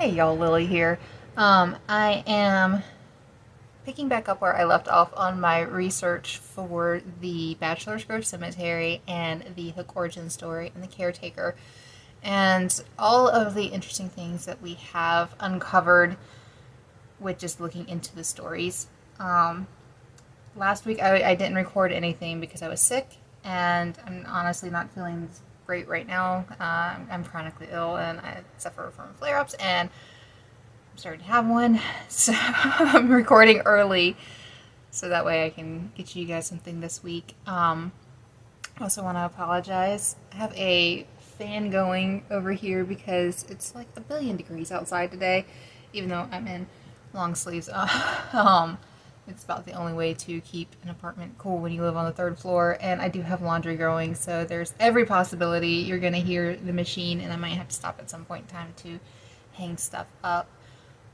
Hey y'all, Lily here. I am picking back up where I left off on my research for the Bachelor's Grove Cemetery and the Hook origin story and the Caretaker, and all of the interesting things that we have uncovered with just looking into the stories. Last week I didn't record anything because I was sick, and I'm honestly not feeling great right now. I'm chronically ill and I suffer from flare ups, and I'm starting to have one, so I'm recording early so that way I can get you guys something this week. I also want to apologize. I have a fan going over here because it's like a billion degrees outside today, even though I'm in long sleeves. It's about the only way to keep an apartment cool when you live on the third floor, and I do have laundry going, so there's every possibility you're going to hear the machine, and I might have to stop at some point in time to hang stuff up.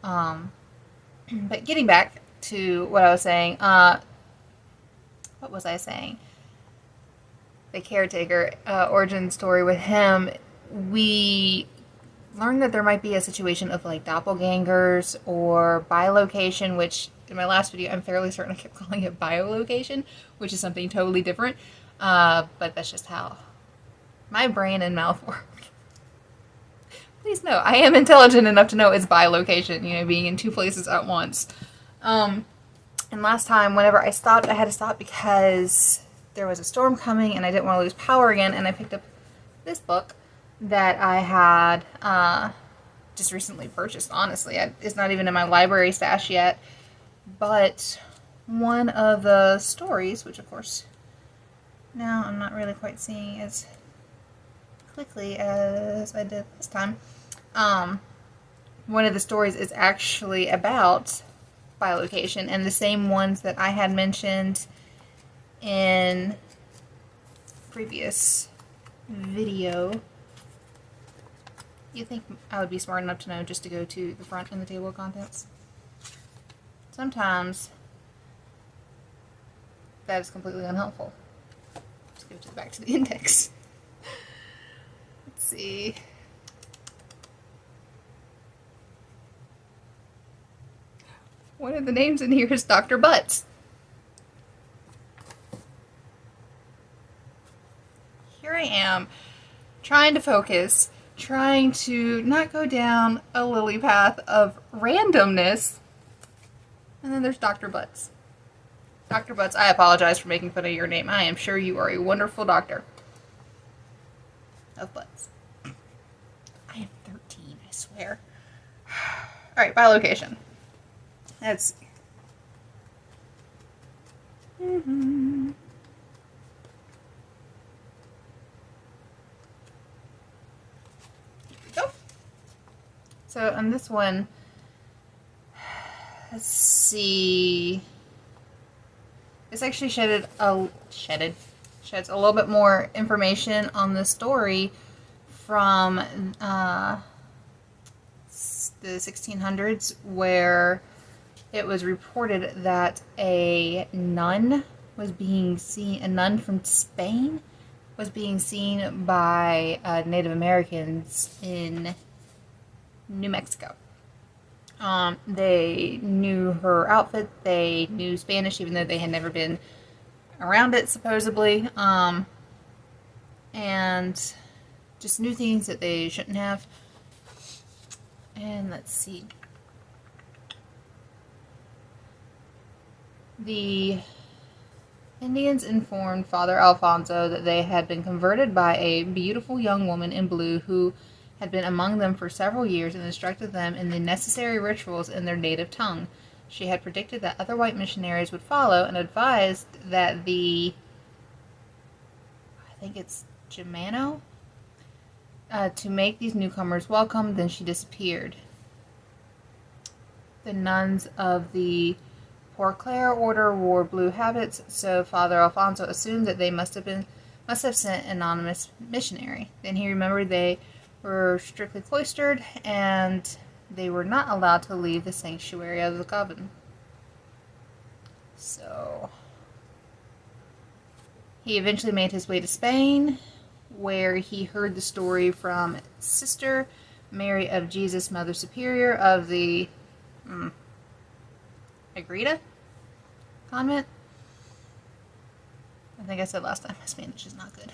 But getting back to what I was saying, what was I saying? The Caretaker origin story with him, we learned that there might be a situation of like doppelgangers or bilocation, which in my last video I'm fairly certain I kept calling it biolocation, which is something totally different. But that's just how my brain and mouth work. Please know, I am intelligent enough to know it's bilocation, being in two places at once. And last time, whenever I stopped, I had to stop because there was a storm coming and I didn't want to lose power again, and I picked up this book that I had just recently purchased, honestly. It's not even in my library stash yet, but one of the stories, which of course now I'm not really quite seeing as quickly as I did this time, one of the stories is actually about bilocation, and the same ones that I had mentioned in previous video. You think I would be smart enough to know just to go to the front in the table of contents? Sometimes that is completely unhelpful. Let's go back to the index. Let's see. One of the names in here is Dr. Butts. Here I am, trying to focus, trying to not go down a lily path of randomness, and then there's Dr. Butts. Dr. Butts, I apologize for making fun of your name. I am sure you are a wonderful doctor of butts. I am 13, I swear. Alright, bilocation. Let's see. There we go. So on this one, let's see. This actually sheds a little bit more information on the story from the 1600s, where it was reported that a nun from Spain was being seen by Native Americans in New Mexico. They knew her outfit, they knew Spanish, even though they had never been around it, supposedly, and just knew things that they shouldn't have. And let's see. The Indians informed Father Alfonso that they had been converted by a beautiful young woman in blue who had been among them for several years and instructed them in the necessary rituals in their native tongue. She had predicted that other white missionaries would follow and advised that I think it's Germano, to make these newcomers welcome. Then she disappeared. The nuns of the Poor Clare order wore blue habits, so Father Alfonso assumed that they must have sent an anonymous missionary. Then he remembered they were strictly cloistered, and they were not allowed to leave the sanctuary of the coven. So he eventually made his way to Spain, where he heard the story from Sister Mary of Jesus, Mother Superior of the Agreda convent. I think I said last time my Spanish is not good.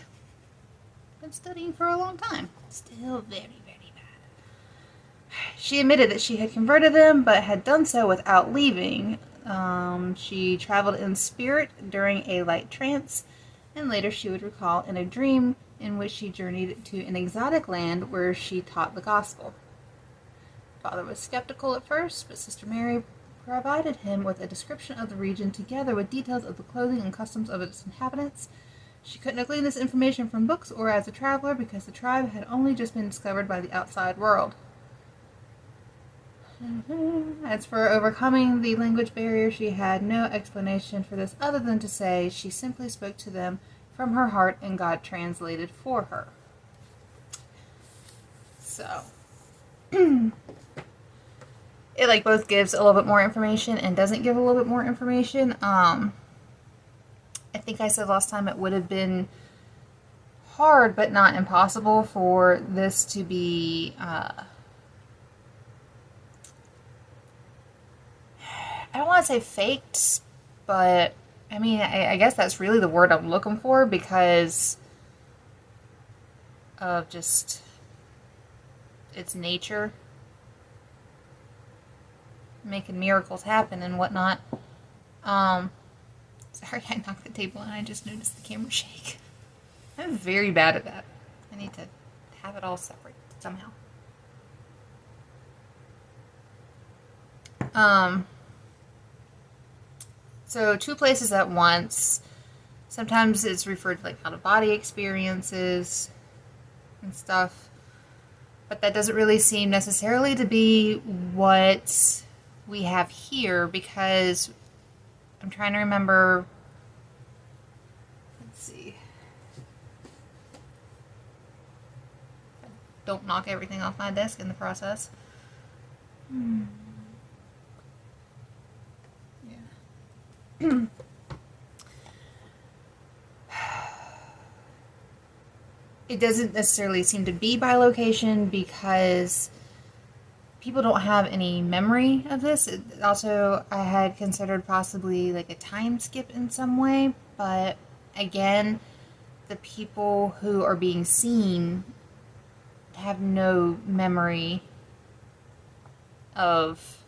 Been studying for a long time. Still very, very bad. She admitted that she had converted them, but had done so without leaving. She traveled in spirit during a light trance, and later she would recall in a dream in which she journeyed to an exotic land where she taught the gospel. Father was skeptical at first, but Sister Mary provided him with a description of the region together with details of the clothing and customs of its inhabitants. She couldn't have gleaned this information from books or as a traveler because the tribe had only just been discovered by the outside world. As for overcoming the language barrier, she had no explanation for this other than to say she simply spoke to them from her heart and God translated for her. So, it like both gives a little bit more information and doesn't give a little bit more information. I think I said last time it would have been hard but not impossible for this to be I don't want to say faked, but I mean, I guess that's really the word I'm looking for because of just its nature, making miracles happen and whatnot. Sorry, I knocked the table and I just noticed the camera shake. I'm very bad at that. I need to have it all separate somehow. So two places at once. Sometimes it's referred to like out-of-body experiences and stuff. But that doesn't really seem necessarily to be what we have here because I'm trying to remember. Let's see. Don't knock everything off my desk in the process. Yeah. It doesn't necessarily seem to be by location because people don't have any memory of this. Also, I had considered possibly like a time skip in some way, but again, the people who are being seen have no memory of,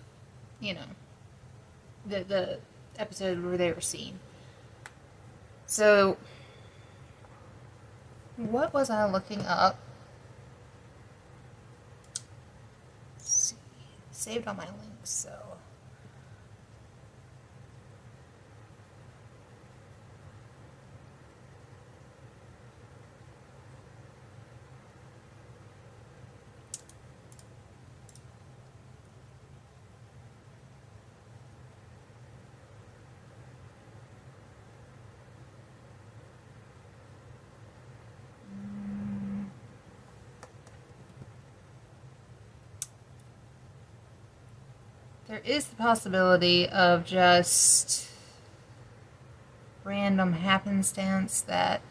the episode where they were seen. So, what was I looking up? Let's see. Saved all my links, so. There is the possibility of just random happenstance that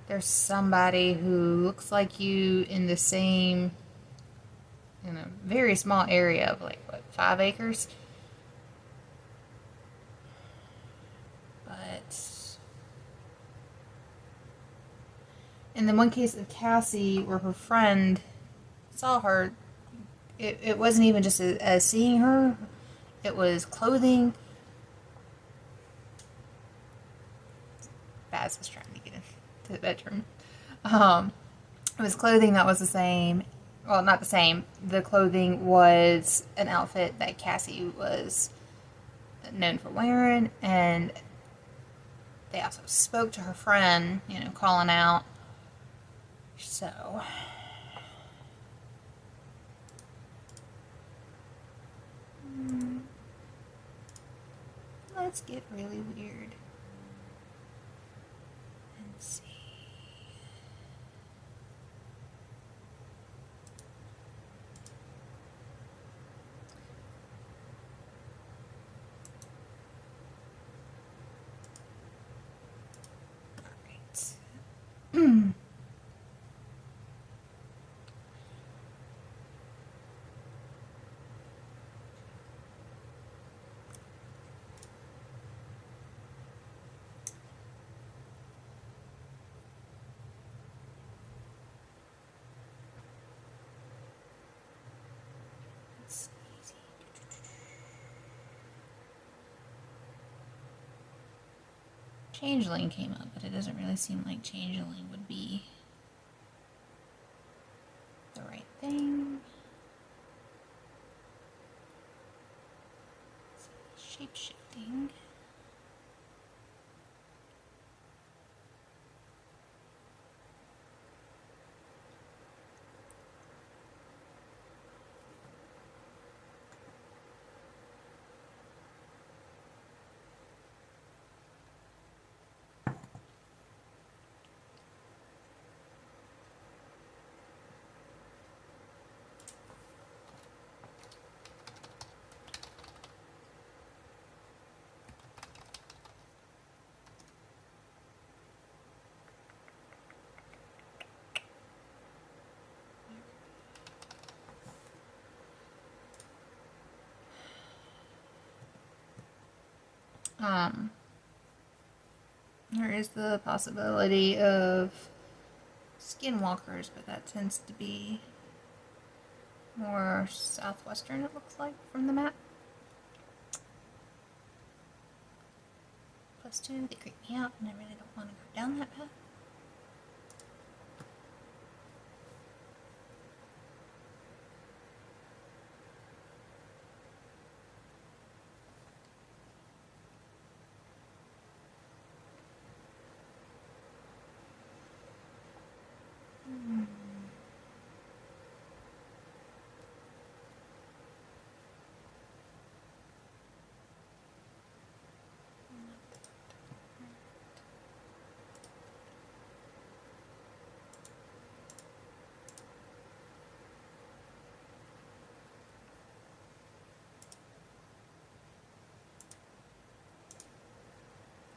there's somebody who looks like you in the same, very small area of 5 acres. But in the one case of Cassie, where her friend saw her, it wasn't even just as seeing her, it was clothing. Baz was trying to get into the bedroom. It was clothing that was the same. Well, not the same. The clothing was an outfit that Cassie was known for wearing, and they also spoke to her friend, calling out. So, let's get really weird and see. All right. Changeling came up, but it doesn't really seem like changeling would be the right thing. Shape shifting. There is the possibility of skinwalkers, but that tends to be more southwestern, it looks like, from the map. +2, they creep me out, and I really don't want to go down that path.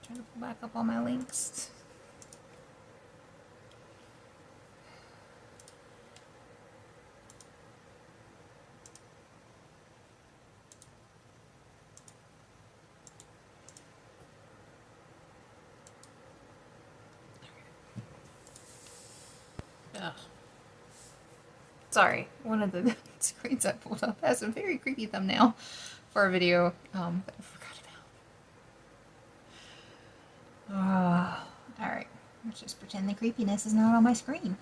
Trying to pull back up all my links. Ugh. Sorry, one of the screens I pulled up has a very creepy thumbnail for a video that I forgot about. Alright, let's just pretend the creepiness is not on my screen.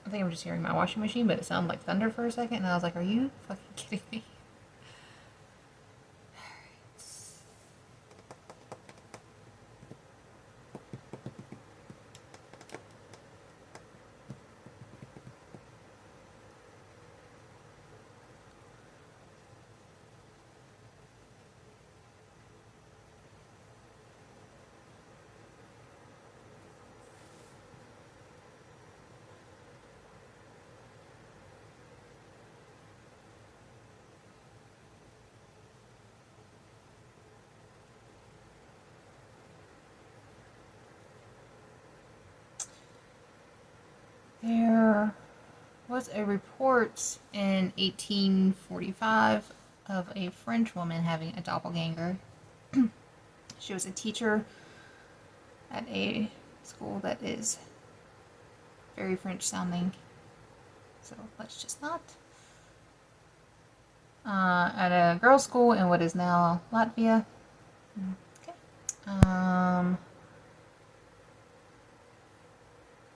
I think I'm just hearing my washing machine, but it sounded like thunder for a second, and I was like, are you fucking kidding me? There was a report in 1845 of a French woman having a doppelganger. She was a teacher at a school that is very French sounding, so let's just not. At a girls' school in what is now Latvia. Okay.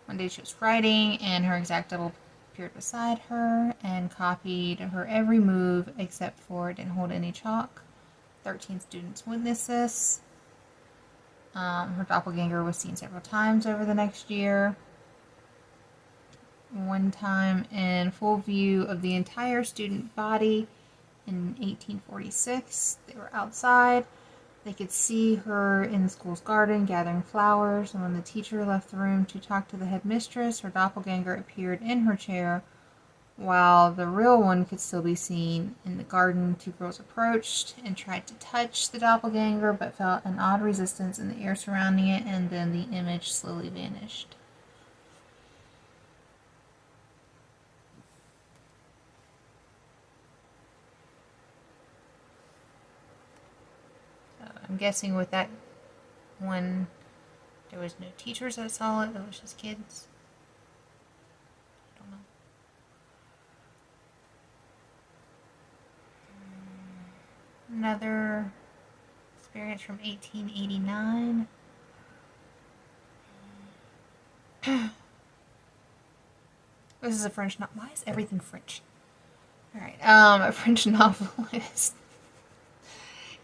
One day she was writing, and her exact double appeared beside her and copied her every move except for didn't hold any chalk. 13 students witnessed this. Her doppelganger was seen several times over the next year. One time in full view of the entire student body in 1846. They were outside. They could see her in the school's garden gathering flowers, and when the teacher left the room to talk to the headmistress, her doppelganger appeared in her chair, while the real one could still be seen in the garden. Two girls approached and tried to touch the doppelganger, but felt an odd resistance in the air surrounding it, and then the image slowly vanished. I'm guessing with that one, there was no teachers that saw it, it was just kids. I don't know. Another experience from 1889. This is a French novel. Why is everything French? Alright, a French novelist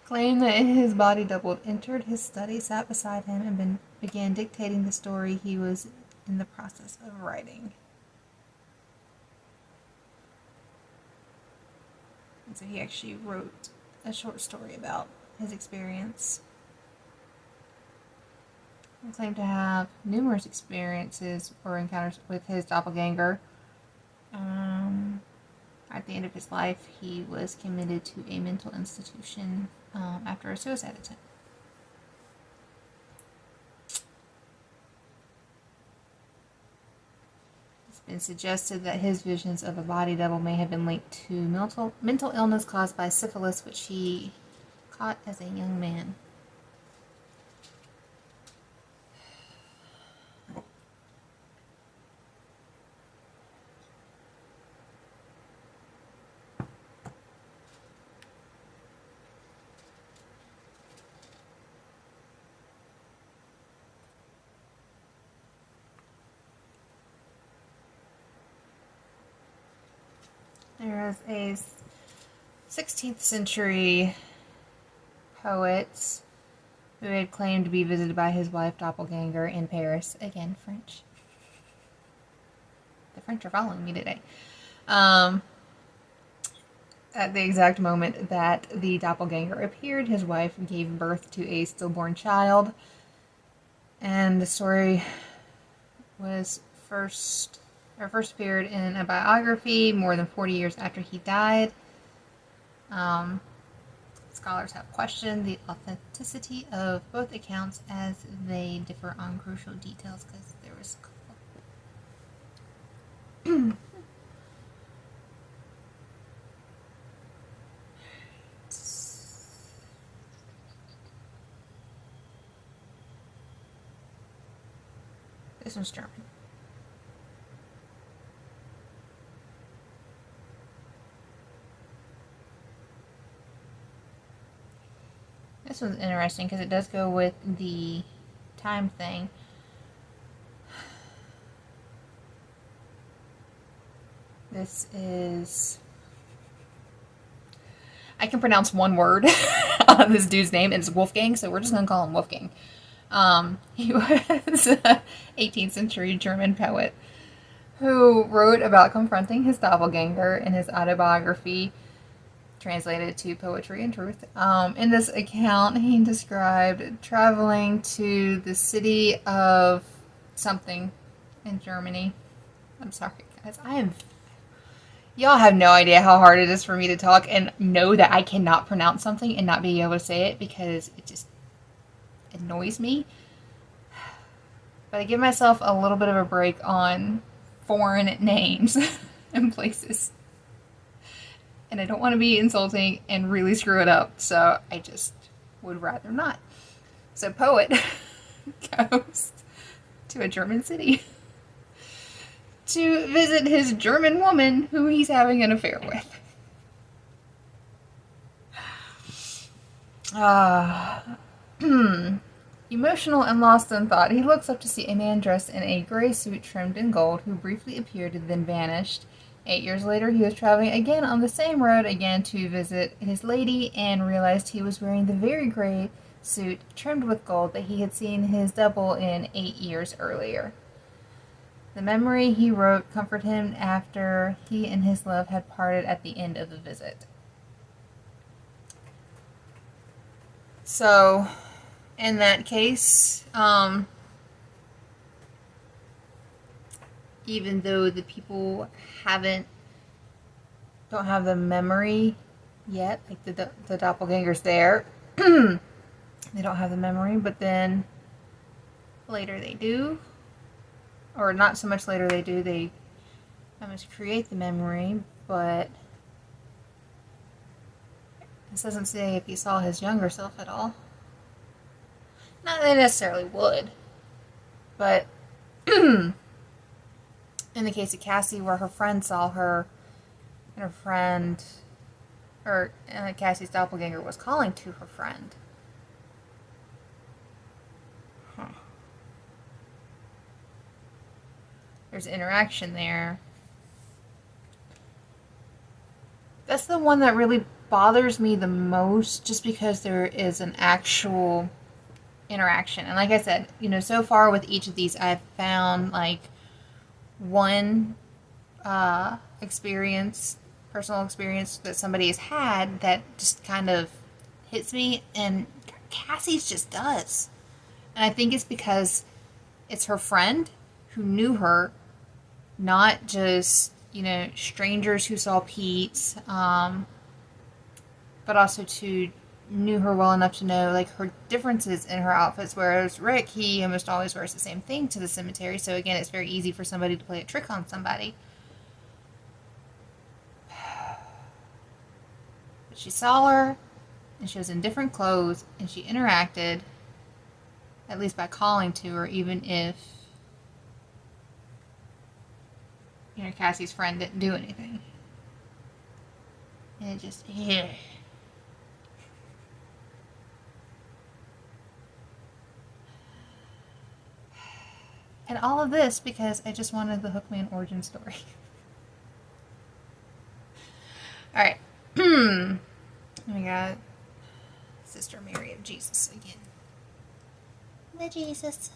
claimed that his body double entered his study, sat beside him, and began dictating the story he was in the process of writing. And so he actually wrote a short story about his experience. He claimed to have numerous experiences or encounters with his doppelganger. At the end of his life, he was committed to a mental institution after a suicide attempt. It's been suggested that his visions of a body double may have been linked to mental illness caused by syphilis, which he caught as a young man. There is a 16th century poet who had claimed to be visited by his wife doppelganger in Paris. Again, French. The French are following me today. At the exact moment that the doppelganger appeared, his wife gave birth to a stillborn child. And the story was first appeared in a biography more than 40 years after he died. Scholars have questioned the authenticity of both accounts as they differ on crucial details, because there was this one's German. This one's interesting because it does go with the time thing. This is... I can pronounce one word on this dude's name, and it's Wolfgang, so we're just going to call him Wolfgang. He was an 18th century German poet who wrote about confronting his doppelganger in his autobiography, translated to Poetry and Truth. In this account, he described traveling to the city of something in Germany. I'm sorry, guys. Y'all have no idea how hard it is for me to talk and know that I cannot pronounce something and not be able to say it because it just annoys me. But I give myself a little bit of a break on foreign names and places. And I don't want to be insulting and really screw it up, so I just would rather not. So poet goes to a German city to visit his German woman who he's having an affair with. Emotional and lost in thought, he looks up to see a man dressed in a gray suit trimmed in gold who briefly appeared and then vanished. 8 years later, he was traveling again on the same road again to visit his lady and realized he was wearing the very gray suit trimmed with gold that he had seen his double in 8 years earlier. The memory, he wrote, comforted him after he and his love had parted at the end of the visit. So, in that case, even though the people haven't don't have the memory yet, like the doppelganger's there, they don't have the memory, but then later they do, or not so much later they do. They almost create the memory, but this doesn't say if he saw his younger self at all. Not that they necessarily would, but in the case of Cassie, where her friend saw her, and her friend, or Cassie's doppelganger was calling to her friend. Huh. There's interaction there. That's the one that really bothers me the most, just because there is an actual interaction. And like I said, so far with each of these, I've found like one experience, personal experience that somebody has had that just kind of hits me, and Cassie's just does. And I think it's because it's her friend who knew her, not just, strangers who saw Pete, but also knew her well enough to know like her differences in her outfits. Whereas Rick, he almost always wears the same thing to the cemetery. So again, it's very easy for somebody to play a trick on somebody. But she saw her, and she was in different clothes, and she interacted, at least by calling to her, even if Cassie's friend didn't do anything. And it just, yeah. And all of this because I just wanted the Hookman origin story. Alright. We got Sister Mary of Jesus again. The Jesus.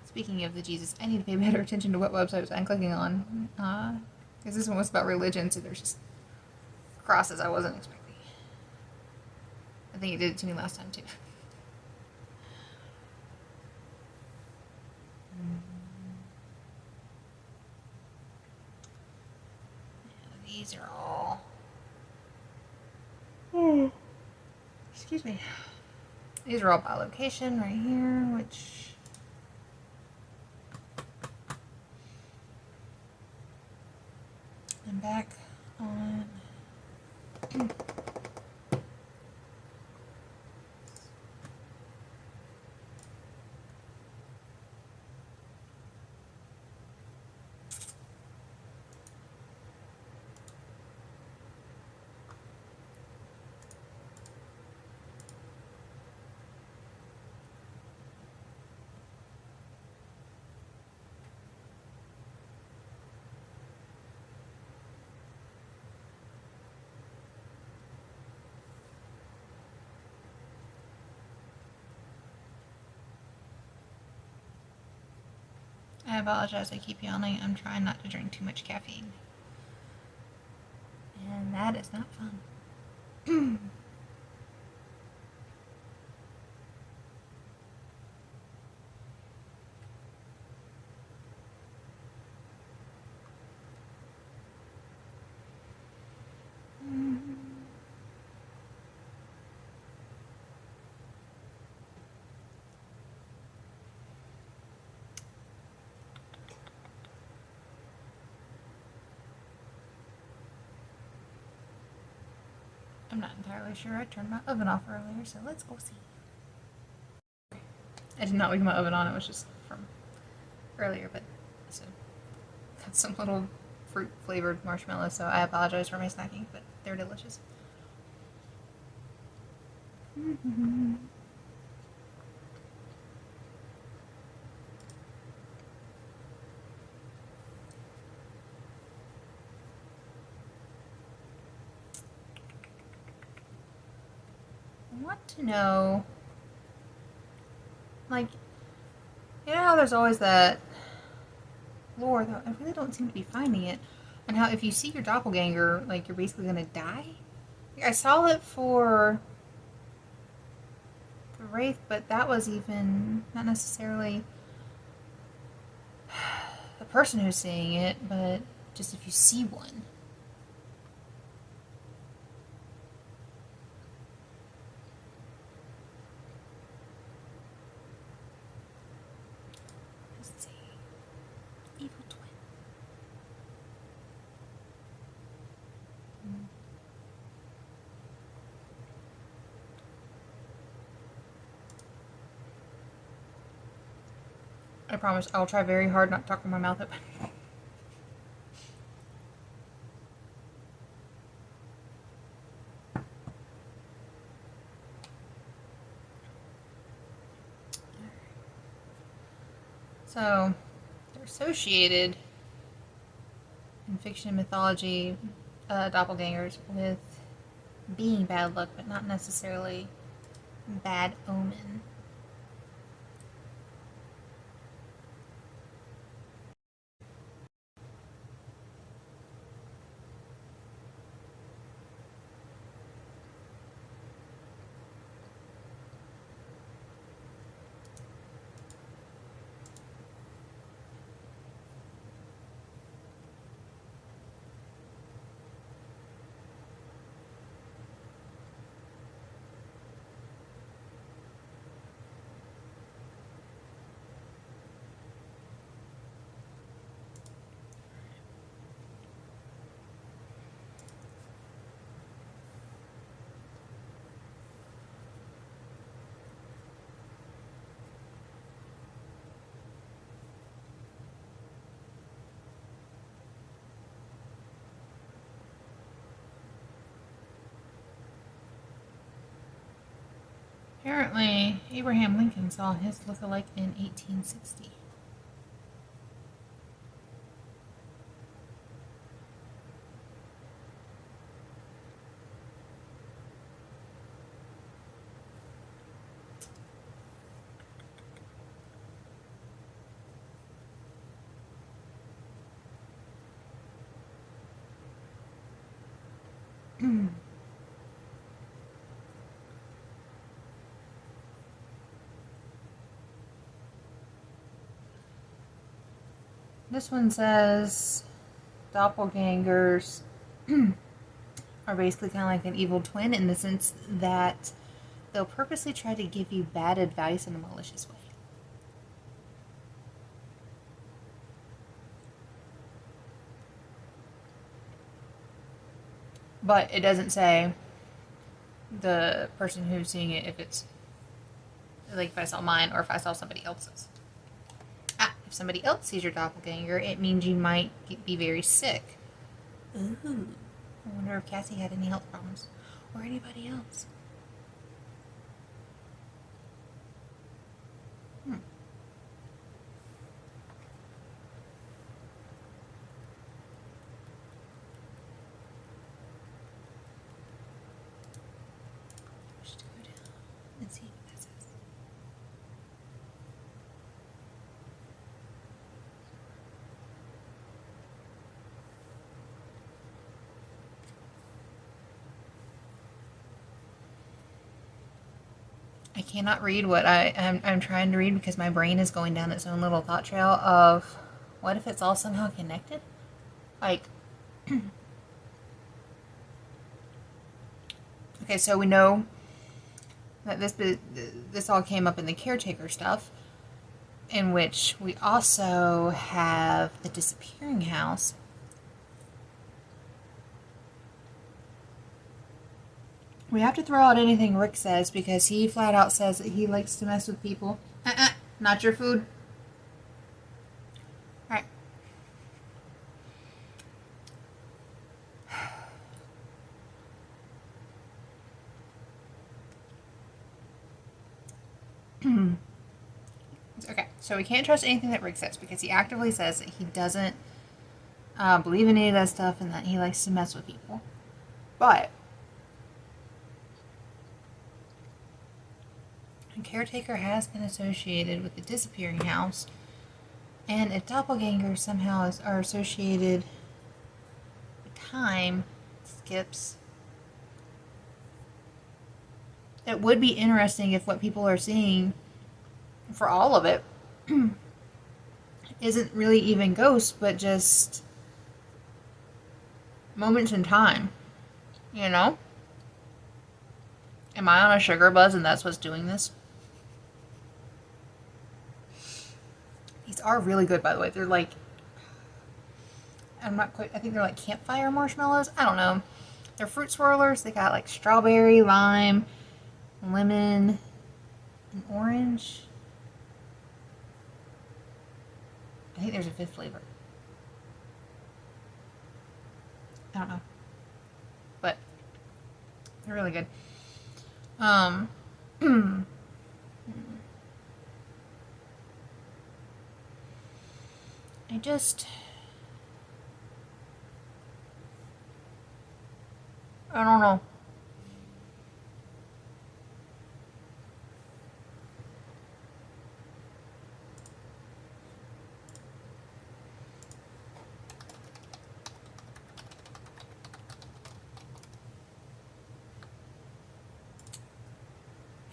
Speaking of the Jesus, I need to pay better attention to what websites I'm clicking on. Because this one was about religion, so there's just crosses I wasn't expecting. I think it did it to me last time, too. These are all... Excuse me. These are all by location right here, which... I'm back on... I apologize, I keep yawning. I'm trying not to drink too much caffeine. And that is not fun. I'm not entirely sure. I turned my oven off earlier, so let's go see. I did not leave my oven on, it was just from earlier, but so got some little fruit flavored marshmallows, so I apologize for my snacking, but they're delicious. I want to know, like, how there's always that lore, though I really don't seem to be finding it, on how if you see your doppelganger, like, you're basically gonna die? Like, I saw it for the Wraith, but that was even not necessarily the person who's seeing it, but just if you see one. Let's see. Evil twin. I promise I'll try very hard not to talk with my mouth open. So, they're associated in fiction and mythology, doppelgangers, with being bad luck, but not necessarily bad omen. Apparently, Abraham Lincoln saw his look-alike in 1860. This one says doppelgangers are basically kind of like an evil twin in the sense that they'll purposely try to give you bad advice in a malicious way. But it doesn't say the person who's seeing it if it's like if I saw mine or if I saw somebody else's. If somebody else sees your doppelganger, it means you might be very sick. Ooh. I wonder if Cassie had any health problems. Or anybody else. Just go down and see what this is. I cannot read what I'm trying to read because my brain is going down its own little thought trail of what if it's all somehow connected? Like, okay, so we know that this all came up in the caretaker stuff, in which we also have the disappearing house. We have to throw out anything Rick says because he flat out says that he likes to mess with people. Not your food. Alright. Okay, so we can't trust anything that Rick says because he actively says that he doesn't believe in any of that stuff and that he likes to mess with people. But caretaker has been associated with the disappearing house, and if doppelgangers somehow are associated with time skips, it would be interesting if what people are seeing for all of it isn't really even ghosts, but just moments in time. You know? Am I on a sugar buzz and that's what's doing this? These are really good, by the way. They're like, I'm not quite, I think they're like campfire marshmallows. I don't know. They're fruit swirlers. They got like strawberry, lime, lemon, and orange. I think there's a fifth flavor. I don't know. But they're really good. I don't know.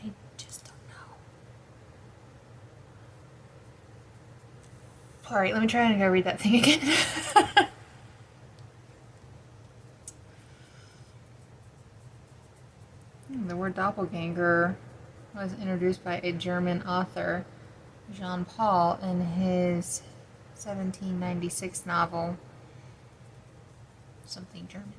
I just don't know. Alright, let me try and go read that thing again. The word doppelganger was introduced by a German author, Jean Paul, in his 1796 novel, something German.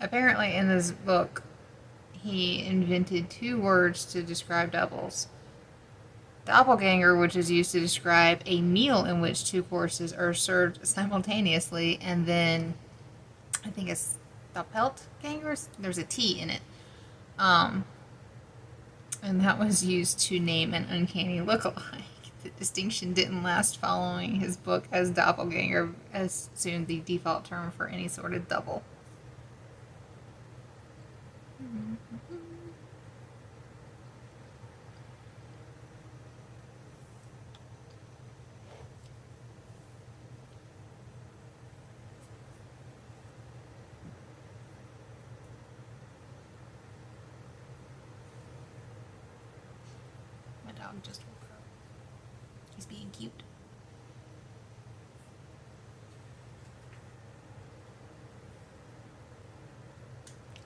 Apparently, in this book, he invented 2 words to describe doubles. Doppelganger, which is used to describe a meal in which 2 courses are served simultaneously, and then I think it's Doppelgangers. There's a T in it. And that was used to name an uncanny look-alike. The distinction didn't last following his book, as doppelganger assumed the default term for any sort of double. My dog just woke up. He's being cute.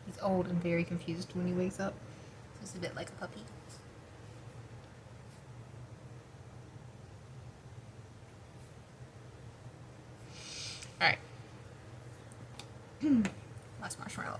He's old and very confused when he wakes up. He's a bit like a puppy. Alright. Last marshmallow.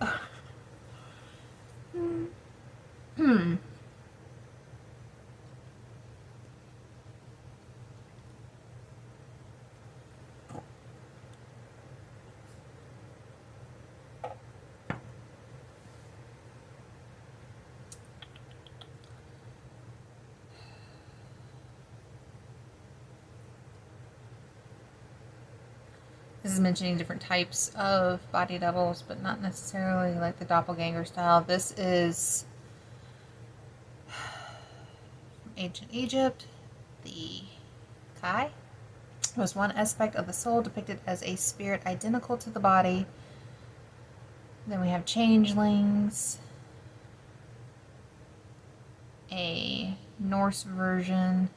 This is mentioning different types of body doubles, but not necessarily like the doppelganger style. This is from ancient Egypt. The Kai was one aspect of the soul depicted as a spirit identical to the body. Then we have changelings, a Norse version.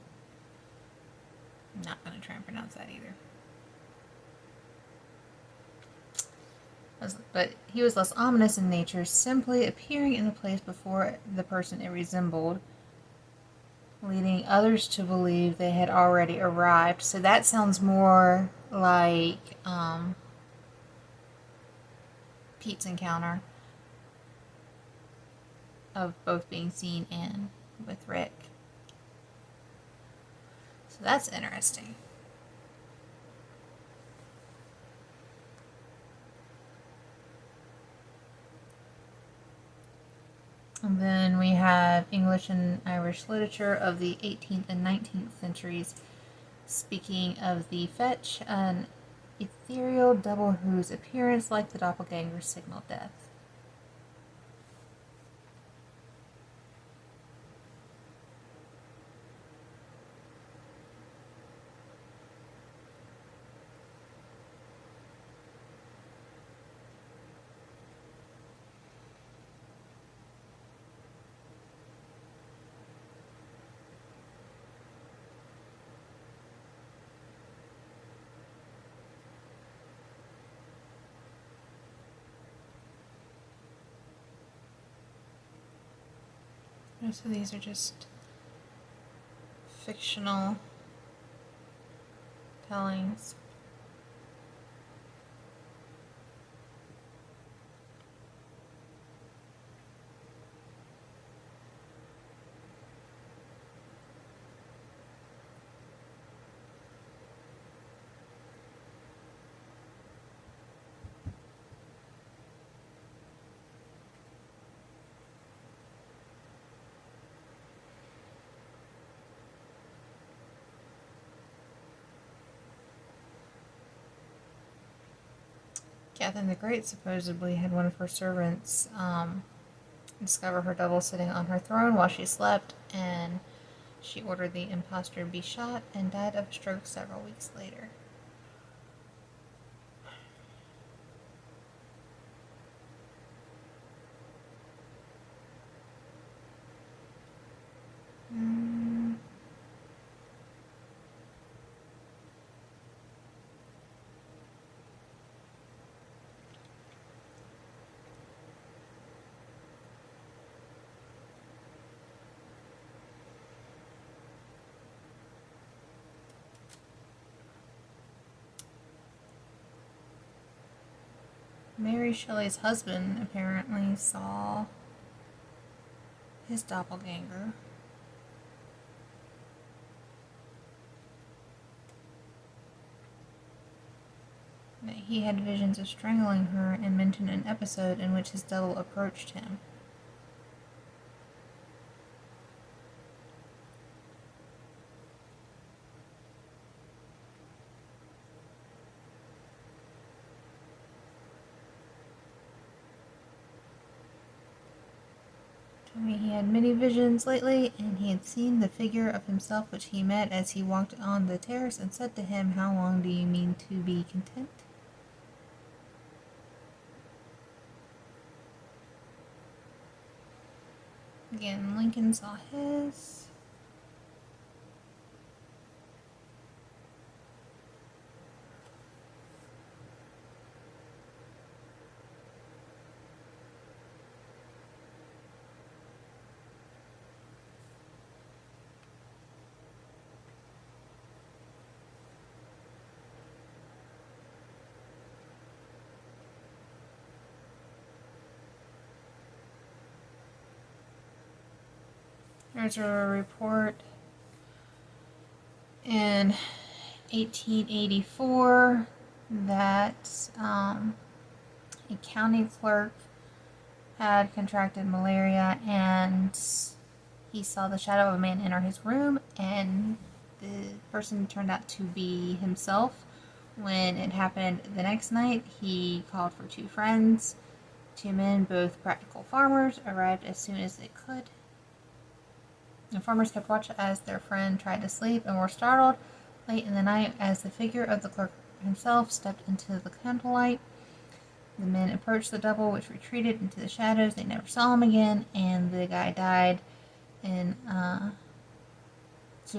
I'm not going to try and pronounce that either. But he was less ominous in nature, simply appearing in the place before the person it resembled, leading others to believe they had already arrived. So that sounds more like Pete's encounter. of both being seen in with Rick. So that's interesting. And then we have English and Irish literature of the 18th and 19th centuries. Speaking of the fetch, an ethereal double whose appearance, like the doppelganger, signaled death. So these are just fictional tellings. Catherine the Great supposedly had one of her servants discover her double sitting on her throne while she slept, and she ordered the impostor to be shot and died of a stroke several weeks later. Mary Shelley's husband apparently saw his doppelganger. That he had visions of strangling her and mentioned an episode in which his double approached him. He had many visions lately, and he had seen the figure of himself which he met as he walked on the terrace, and said to him, "How long do you mean to be content?" Again, Lincoln saw his. There's a report in 1884 that a county clerk had contracted malaria, and he saw the shadow of a man enter his room, and the person turned out to be himself. When it happened the next night, he called for two friends. Two men, both practical farmers, arrived as soon as they could. The farmers kept watch as their friend tried to sleep and were startled late in the night as the figure of the clerk himself stepped into the candlelight. The men approached the double, which retreated into the shadows. They never saw him again, and the guy died soon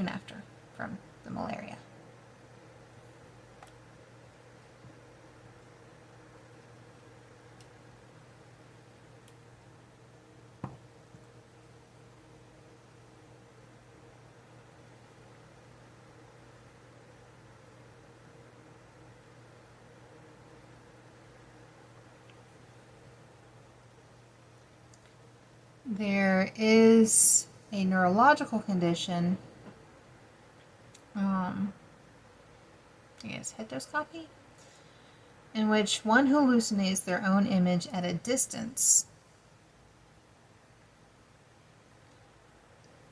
after from the malaria. there is a neurological condition, I guess heteroscopy, in which one hallucinates their own image at a distance,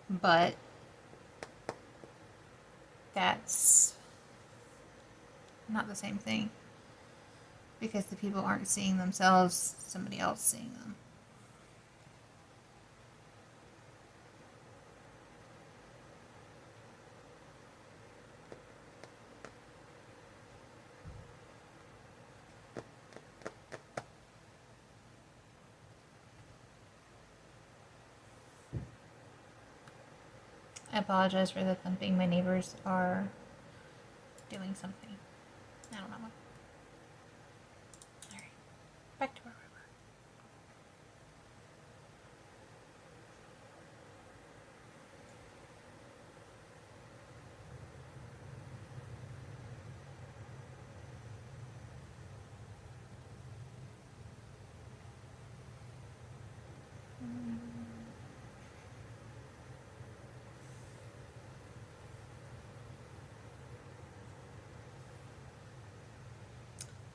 but that's not the same thing because the people aren't seeing themselves, somebody else seeing them. I apologize for the thumping. My neighbors are doing something. I don't know what. Alright, back to where we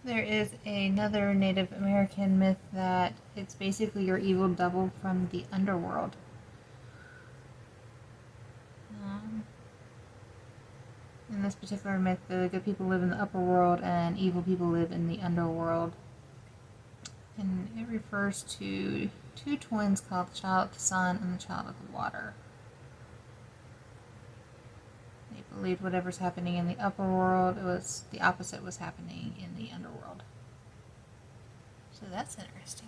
There is another Native American myth that it's basically your evil double from the underworld. In this particular myth, the good people live in the upper world and evil people live in the underworld. And it refers to two twins called the child of the sun and the child of the water. They believed whatever's happening in the upper world, it was the opposite was happening in the underworld. So that's interesting.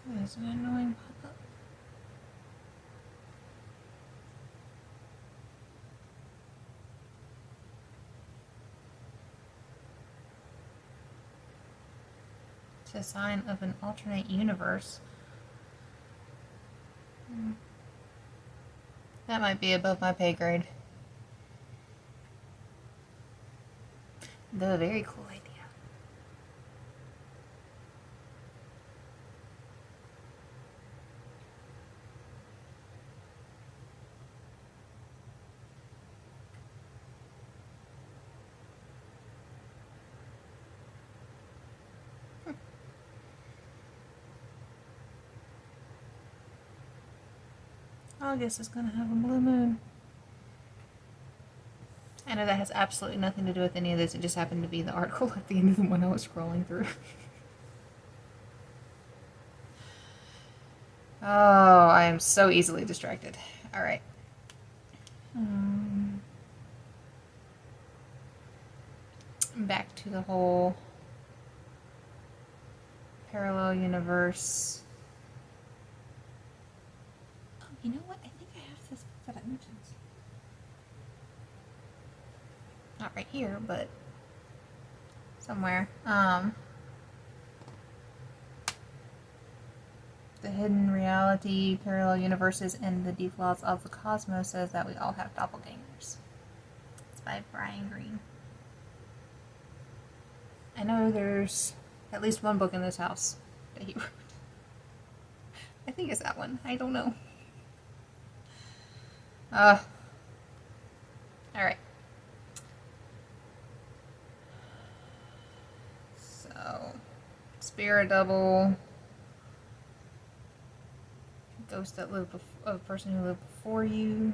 There's an annoying pop-up. It's a sign of an alternate universe. That might be above my pay grade. The very cool idea. August is going to have a blue moon. I know that has absolutely nothing to do with any of this. It just happened to be the article at the end of the one I was scrolling through. Oh, I am so easily distracted. Alright. Back to the whole parallel universe. Oh, you know what? I think I have this book that I mentioned. Not right here, but somewhere. The Hidden Reality, Parallel Universes, and the Deep Laws of the Cosmos says that we all have doppelgangers. It's by Brian Greene. I know there's at least one book in this house that he wrote. I think it's that one. I don't know. Alright. So, spirit double. Ghost that lived of a person who lived before you.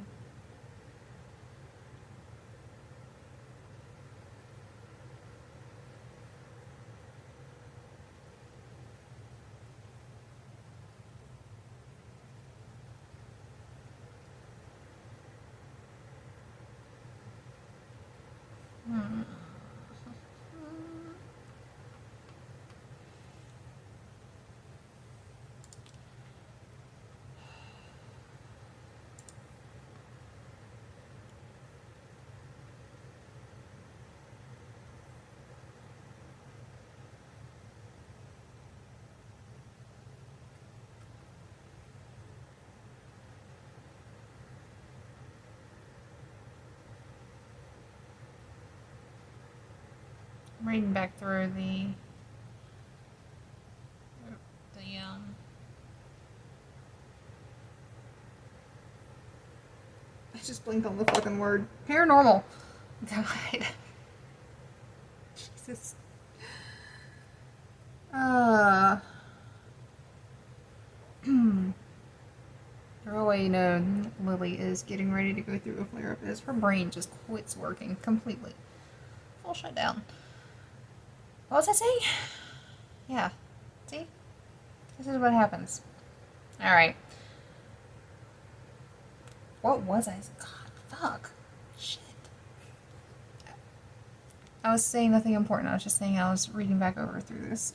I'm reading back through the I just blinked on the fucking word. Paranormal. God. Jesus. Oh, well, you know, Lily is getting ready to go through a flare-up as her brain just quits working completely. Full shutdown. What was I saying? Yeah. See? This is what happens. Alright. What was I? God, fuck. Shit. I was saying nothing important. I was just saying I was reading back over through this.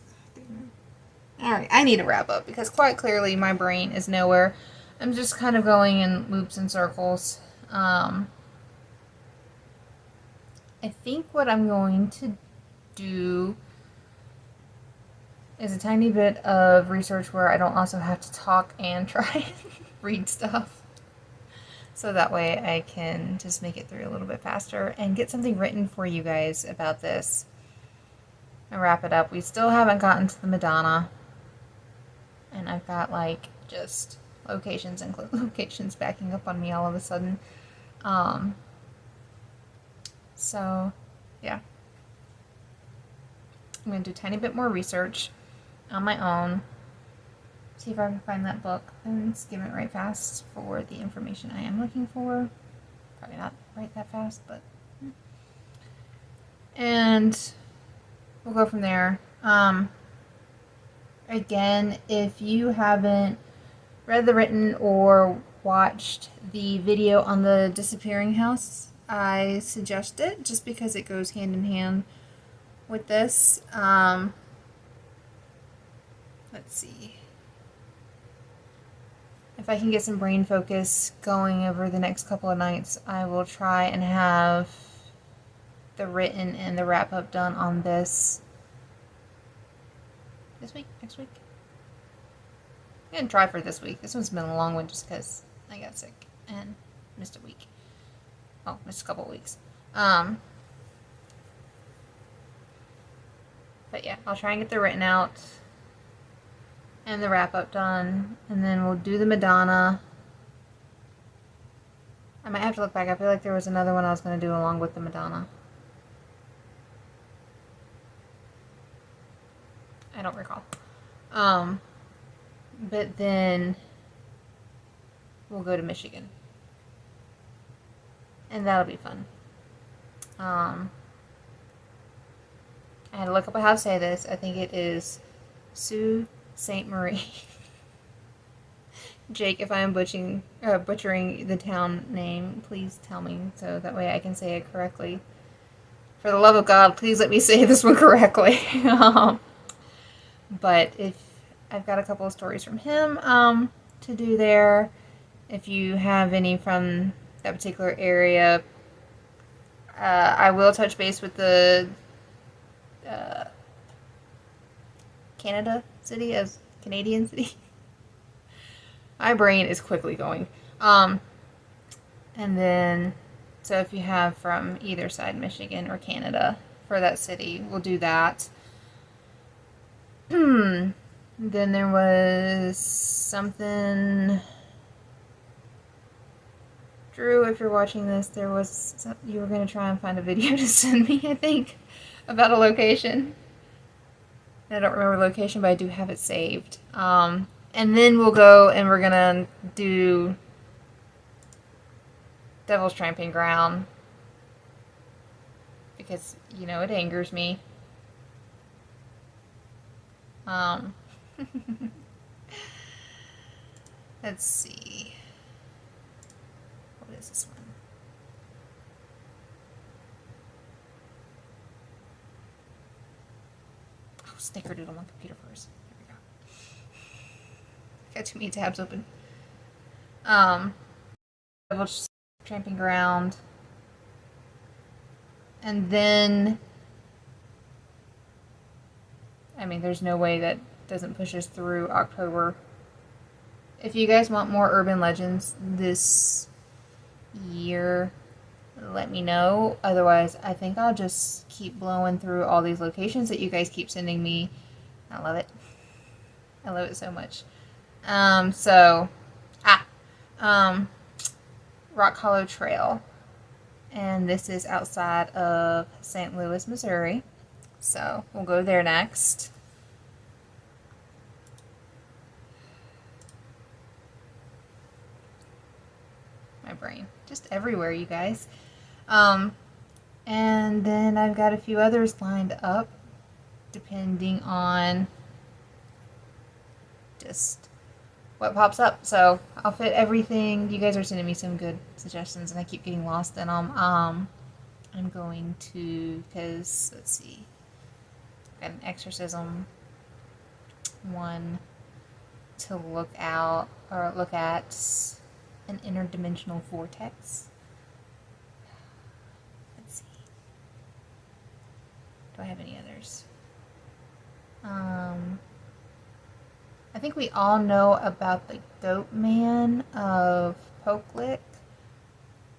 Alright, I need to wrap up because quite clearly my brain is nowhere. I'm just kind of going in loops and circles. I think what I'm going to do is a tiny bit of research where I don't also have to talk and try and read stuff. So that way I can just make it through a little bit faster and get something written for you guys about this. And wrap it up. We still haven't gotten to the Madonna. And I've got like just locations and locations backing up on me all of a sudden. So yeah. I'm going to do a tiny bit more research on my own. See if I can find that book and skim it right fast for the information I am looking for. Probably not right that fast, but... And we'll go from there. Again, if you haven't read the written or watched the video on the disappearing house, I suggest it just because it goes hand in hand with this. Let's see. If I can get some brain focus going over the next couple of nights, I will try and have the written and the wrap-up done on this week, next week. I'm going to try for this week. This one's been a long one just because I got sick and missed a week. Oh, missed a couple of weeks. But yeah, I'll try and get the written out and the wrap-up done, and then we'll do the Madonna. I might have to look back. I feel like there was another one I was going to do along with the Madonna. I don't recall. But then we'll go to Michigan. And that'll be fun. I had to look up how to say this. I think it is Sault Ste. Marie. Jake, if I am butchering the town name, please tell me so that way I can say it correctly. For the love of God, please let me say this one correctly. But if I've got a couple of stories from him to do there. If you have any from that particular area, I will touch base with the Canadian city. My brain is quickly going. And then, so if you have from either side, Michigan or Canada, for that city, we'll do that. Then there was something... Drew, if you're watching this, you were going to try and find a video to send me, I think, about a location. I don't remember the location, but I do have it saved. And then we'll go and we're going to do Devil's Tramping Ground. Because, you know, it angers me. Let's see. What is this one? Oh, snickerdoodle on my computer first. There we go. Got too many tabs open. Devil's Tramping Ground. And then, I mean, there's no way that doesn't push us through October. If you guys want more urban legends this year, let me know. Otherwise, I think I'll just keep blowing through all these locations that you guys keep sending me. I love it. I love it so much. So, um, Rock Hollow Trail. And this is outside of St. Louis, Missouri. So, we'll go there next. My brain. Just everywhere, you guys. And then I've got a few others lined up, depending on just what pops up. So I'll fit everything. You guys are sending me some good suggestions, and I keep getting lost in them. I'm going to, because let's see, got an exorcism one to look at, an interdimensional vortex. Let's see. Do I have any others? I think we all know about the Goat Man of Pokelick,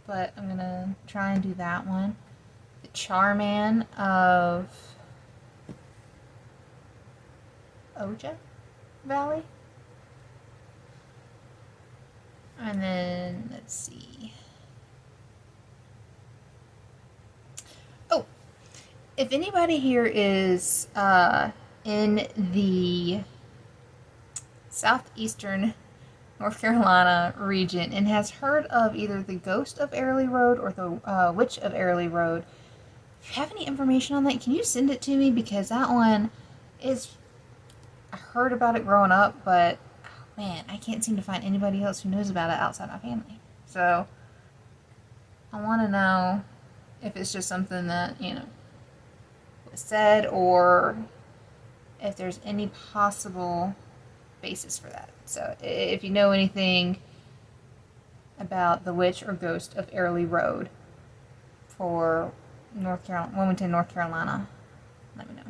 but I'm gonna try and do that one. The Charman of Oja Valley. And then, let's see. Oh, if anybody here is in the southeastern North Carolina region and has heard of either the Ghost of Airlie Road or the Witch of Airlie Road, if you have any information on that, can you send it to me? Because that one is, I heard about it growing up, but man, I can't seem to find anybody else who knows about it outside my family. So I want to know if it's just something that, was said, or if there's any possible basis for that. So if you know anything about the Witch or Ghost of Airlie Road for Wilmington, North Carolina, let me know.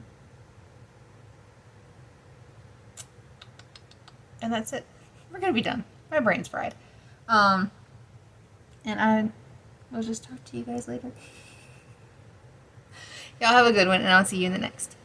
And that's it. We're gonna be done. My brain's fried. And I will just talk to you guys later. Y'all have a good one, and I'll see you in the next.